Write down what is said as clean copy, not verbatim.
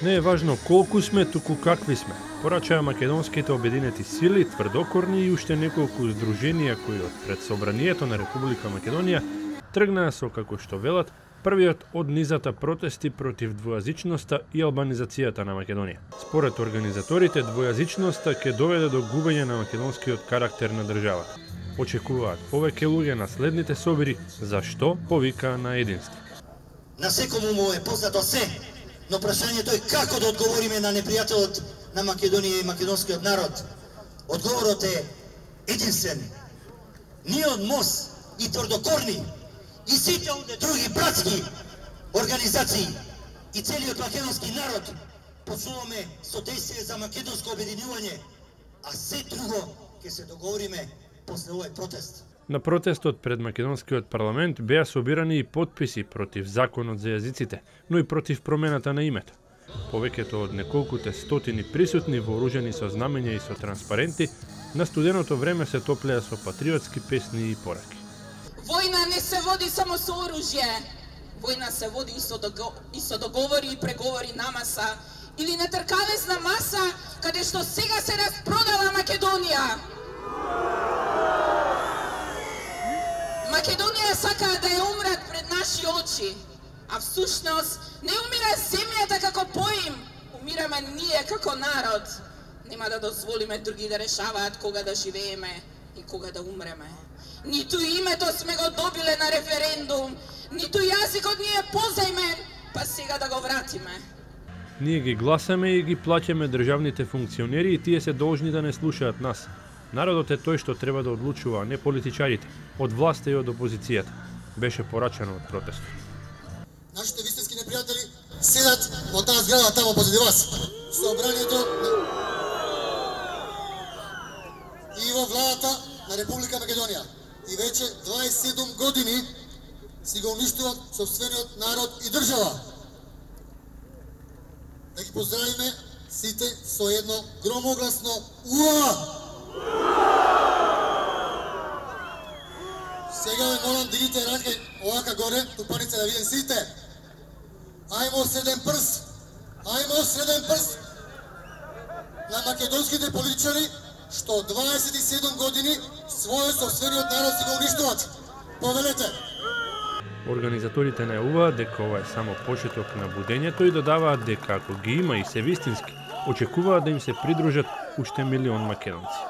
Не е важно колку сме, туку какви сме, порачаа македонските обединети сили, тврдокорни и уште неколку здруженија кои од пред собранието на Република Македонија тргнаа со, како што велат, првиот од низата протести против двојазичноста и албанизацијата на Македонија. Според организаторите, двојазичноста ќе доведе до губење на македонскиот карактер на државата. Очекуваат повеќе луѓе на следните собири, за што повикаа на единство. На секому му е познато се, но прашањето е како да одговориме на непријателот на Македонија и македонскиот народ. Одговорот е единствен. Ние од МОС и тврдокорни и сите онде други братски организации и целиот македонски народ почнуваме со действие за македонско обединување, а се друго ќе се договориме после овој протест. На протестот пред македонскиот парламент беа собирани и потписи против законот за јазиците, но и против промената на името. Повеќето од неколкуте стотини присутни вооружени со знамења и со транспаренти, на студеното време се топлеа со патриотски песни и пораки. Војна не се води само со оружје. Војна се води и со договори и преговори на маса или на тркалесна маса, каде што сега се распродава Македонија. Македонија сакаа да ја умрат пред наши очи, а всушност не умира земјата како поим, умираме ние како народ. Нема да дозволиме други да решаваат кога да живееме и кога да умреме. Ниту името сме го добиле на референдум, ниту јазикот ни е позајмен, па сега да го вратиме. Ние ги гласаме и ги плаќаме државните функционери и тие се должни да не слушаат нас. Народот е тој што треба да одлучува, а не политичарите, од власта и од опозицијата, беше порачано од протестот. Нашите вистински непријатели седат во таа зграда тамо позади вас. Собранието и во владата на Република Македонија. И веќе 27 години си го уништуваат сопствениот народ и држава. Да ги поздравиме сите со едно громогласно уа! Сега ве молам дигите раке овака горе, тупаница да видим сите. Ајмо среден прст, ајмо среден прст на македонските политичари што 27 години својот сопствениот народ си го уништуваат. Повелете! Организаторите најавуваат дека ова е само почеток на будењето и додаваат дека ако ги има и се вистински, очекуваат да им се придружат уште милион македонци.